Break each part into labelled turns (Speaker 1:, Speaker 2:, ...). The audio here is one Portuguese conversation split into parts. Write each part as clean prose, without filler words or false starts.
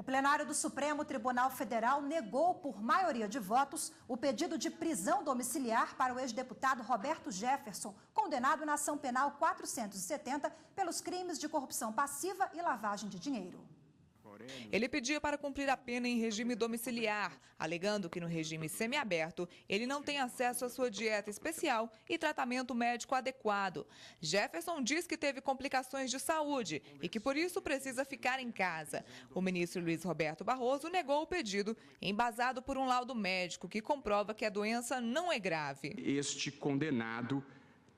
Speaker 1: O plenário do Supremo Tribunal Federal negou por maioria de votos o pedido de prisão domiciliar para o ex-deputado Roberto Jefferson, condenado na ação penal 470 pelos crimes de corrupção passiva e lavagem de dinheiro.
Speaker 2: Ele pedia para cumprir a pena em regime domiciliar, alegando que no regime semiaberto ele não tem acesso à sua dieta especial e tratamento médico adequado. Jefferson diz que teve complicações de saúde e que por isso precisa ficar em casa. O ministro Luiz Roberto Barroso negou o pedido, embasado por um laudo médico que comprova que a doença não é grave.
Speaker 3: Este condenado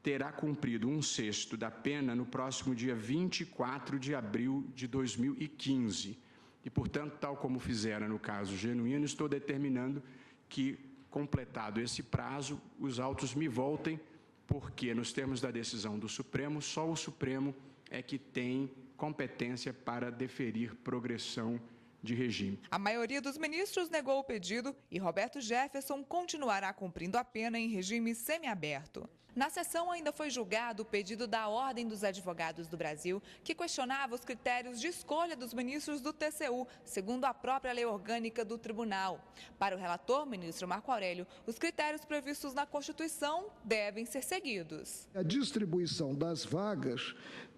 Speaker 3: terá cumprido 1/6 da pena no próximo dia 24 de abril de 2015. E, portanto, tal como fizeram no caso Genuíno, estou determinando que, completado esse prazo, os autos me voltem, porque, nos termos da decisão do Supremo, só o Supremo é que tem competência para deferir progressão de regime.
Speaker 2: A maioria dos ministros negou o pedido e Roberto Jefferson continuará cumprindo a pena em regime semiaberto. Na sessão ainda foi julgado o pedido da Ordem dos Advogados do Brasil, que questionava os critérios de escolha dos ministros do TCU, segundo a própria lei orgânica do tribunal. Para o relator, ministro Marco Aurélio, os critérios previstos na Constituição devem ser seguidos.
Speaker 4: A distribuição das vagas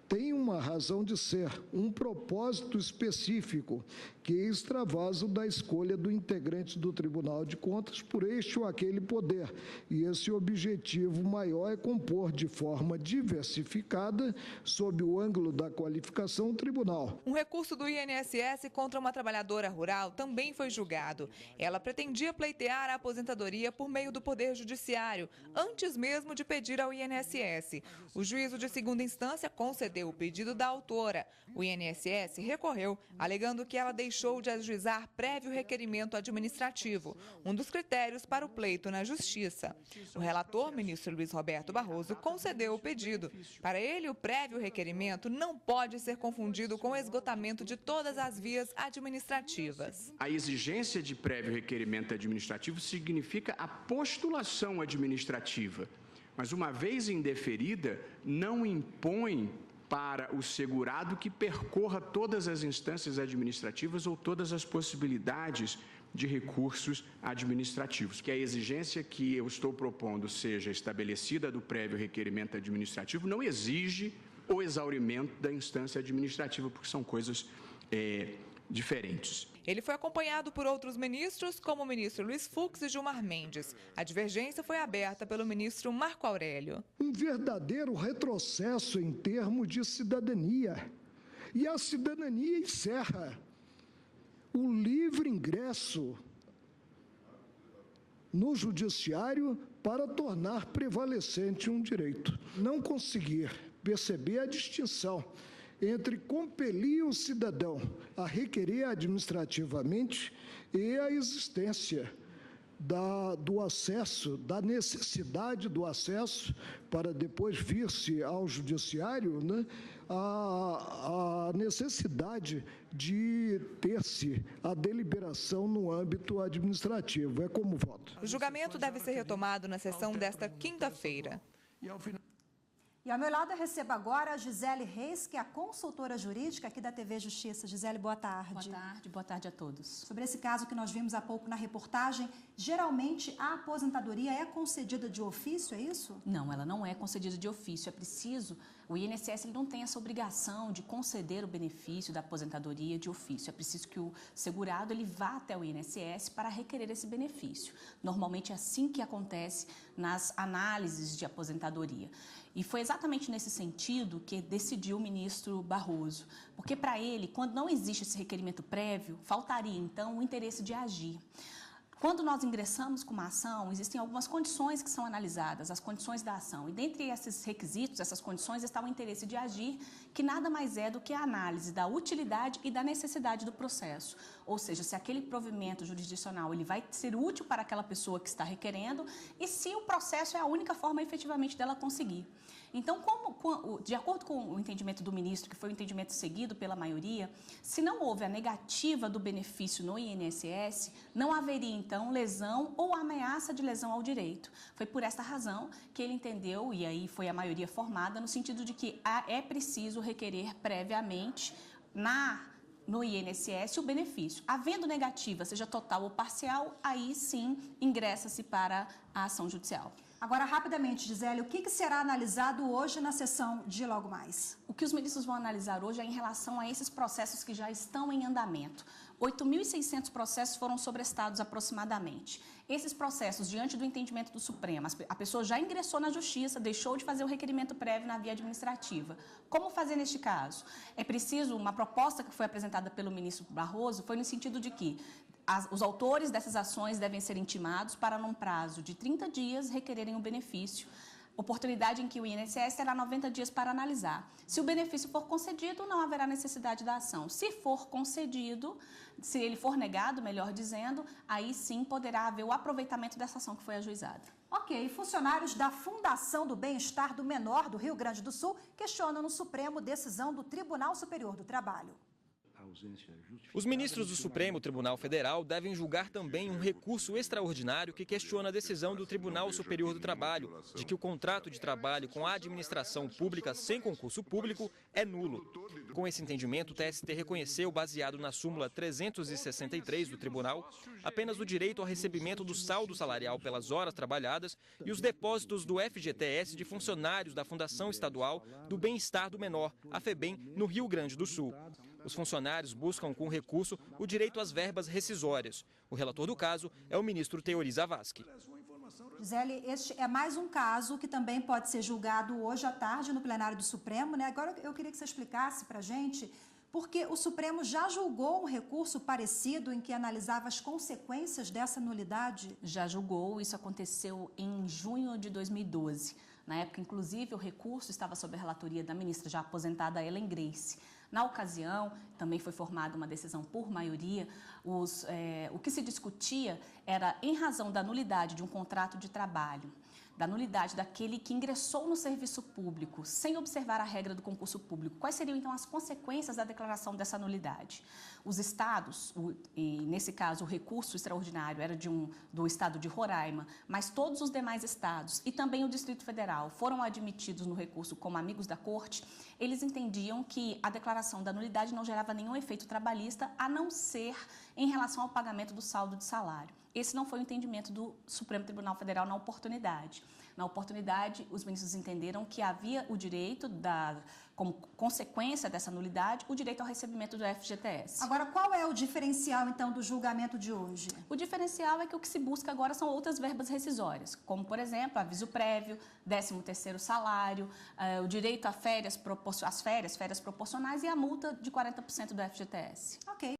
Speaker 4: tem uma razão de ser, um propósito específico, que extravasa da escolha do integrante do Tribunal de Contas por este ou aquele poder. E esse objetivo maior é compor de forma diversificada, sob o ângulo da qualificação, o tribunal.
Speaker 2: Um recurso do INSS contra uma trabalhadora rural também foi julgado. Ela pretendia pleitear a aposentadoria por meio do Poder Judiciário, antes mesmo de pedir ao INSS. O juízo de segunda instância concedeu o pedido da autora. O INSS recorreu, alegando que ela deixou de ajuizar prévio requerimento administrativo, um dos critérios para o pleito na Justiça. O relator, ministro Luiz Roberto Barroso, concedeu o pedido. Para ele, o prévio requerimento não pode ser confundido com o esgotamento de todas as vias administrativas.
Speaker 3: A exigência de prévio requerimento administrativo significa a postulação administrativa, mas, uma vez indeferida, não impõe para o segurado que percorra todas as instâncias administrativas ou todas as possibilidades de recursos administrativos. Que a exigência que eu estou propondo seja estabelecida do prévio requerimento administrativo não exige o exaurimento da instância administrativa, porque são coisas diferentes.
Speaker 2: Ele foi acompanhado por outros ministros, como o ministro Luiz Fux e Gilmar Mendes. A divergência foi aberta pelo ministro Marco Aurélio.
Speaker 4: Um verdadeiro retrocesso em termos de cidadania. E a cidadania encerra o livre ingresso no judiciário para tornar prevalecente um direito. Não conseguir perceber a distinção entre compelir o cidadão a requerer administrativamente e a existência do acesso, da necessidade do acesso para depois vir-se ao judiciário, né, a necessidade de ter-se a deliberação no âmbito administrativo. É como voto.
Speaker 2: O julgamento deve ser retomado na sessão desta quinta-feira.
Speaker 1: E ao meu lado eu recebo agora a Gisele Reis, que é a consultora jurídica aqui da TV Justiça. Gisele, boa tarde.
Speaker 5: Boa tarde a todos.
Speaker 1: Sobre esse caso que nós vimos há pouco na reportagem, geralmente a aposentadoria é concedida de ofício, é isso?
Speaker 5: Não, ela não é concedida de ofício. É preciso, o INSS ele não tem essa obrigação de conceder o benefício da aposentadoria de ofício. É preciso que o segurado ele vá até o INSS para requerer esse benefício. Normalmente é assim que acontece nas análises de aposentadoria. E foi exatamente nesse sentido que decidiu o ministro Barroso, porque para ele, quando não existe esse requerimento prévio, faltaria então o interesse de agir. Quando nós ingressamos com uma ação, existem algumas condições que são analisadas, as condições da ação. E dentre esses requisitos, essas condições, está o interesse de agir, que nada mais é do que a análise da utilidade e da necessidade do processo. Ou seja, se aquele provimento jurisdicional ele vai ser útil para aquela pessoa que está requerendo e se o processo é a única forma efetivamente dela conseguir. Então, de acordo com o entendimento do ministro, que foi o entendimento seguido pela maioria, se não houve a negativa do benefício no INSS, não haveria, então, lesão ou ameaça de lesão ao direito. Foi por esta razão que ele entendeu, e aí foi a maioria formada, no sentido de que é preciso requerer previamente no INSS o benefício. Havendo negativa, seja total ou parcial, aí sim ingressa-se para a ação judicial.
Speaker 1: Agora, rapidamente, Gisele, o que será analisado hoje na sessão de logo mais?
Speaker 5: O que os ministros vão analisar hoje é em relação a esses processos que já estão em andamento. 8.600 processos foram sobrestados aproximadamente. Esses processos, diante do entendimento do Supremo, a pessoa já ingressou na Justiça, deixou de fazer o requerimento prévio na via administrativa. Como fazer neste caso? É preciso, uma proposta que foi apresentada pelo ministro Barroso foi no sentido de que os autores dessas ações devem ser intimados para, num prazo de 30 dias, requererem o benefício, oportunidade em que o INSS terá 90 dias para analisar. Se o benefício for concedido, não haverá necessidade da ação. Se for concedido, se ele for negado, melhor dizendo, aí sim poderá haver o aproveitamento dessa ação que foi ajuizada.
Speaker 1: Ok, funcionários da Fundação do Bem-Estar do Menor do Rio Grande do Sul questionam no Supremo decisão do Tribunal Superior do Trabalho.
Speaker 6: Os ministros do Supremo Tribunal Federal devem julgar também um recurso extraordinário que questiona a decisão do Tribunal Superior do Trabalho de que o contrato de trabalho com a administração pública sem concurso público é nulo. Com esse entendimento, o TST reconheceu, baseado na súmula 363 do Tribunal, apenas o direito ao recebimento do saldo salarial pelas horas trabalhadas e os depósitos do FGTS de funcionários da Fundação Estadual do Bem-Estar do Menor, a FEBEM, no Rio Grande do Sul. Os funcionários buscam com recurso o direito às verbas rescisórias. O relator do caso é o ministro Teori Zavascki.
Speaker 1: Gisele, este é mais um caso que também pode ser julgado hoje à tarde no plenário do Supremo, né? Agora eu queria que você explicasse para a gente, porque o Supremo já julgou um recurso parecido em que analisava as consequências dessa nulidade?
Speaker 5: Já julgou, isso aconteceu em junho de 2012. Na época, inclusive, o recurso estava sob a relatoria da ministra já aposentada Ellen Grace. Na ocasião, também foi formada uma decisão por maioria, o que se discutia era, em razão da nulidade de um contrato de trabalho, da nulidade daquele que ingressou no serviço público sem observar a regra do concurso público, quais seriam então as consequências da declaração dessa nulidade? Os estados, e nesse caso o recurso extraordinário era do estado de Roraima, mas todos os demais estados e também o Distrito Federal foram admitidos no recurso como amigos da Corte, eles entendiam que a declaração da nulidade não gerava nenhum efeito trabalhista, a não ser em relação ao pagamento do saldo de salário. Esse não foi o entendimento do Supremo Tribunal Federal na oportunidade. Na oportunidade, os ministros entenderam que havia o direito, como consequência dessa nulidade, o direito ao recebimento do FGTS.
Speaker 1: Agora, qual é o diferencial, então, do julgamento de hoje?
Speaker 5: O diferencial é que o que se busca agora são outras verbas rescisórias, como, por exemplo, aviso prévio, 13º salário, o direito a férias proporcionais e a multa de 40% do FGTS.
Speaker 1: Ok.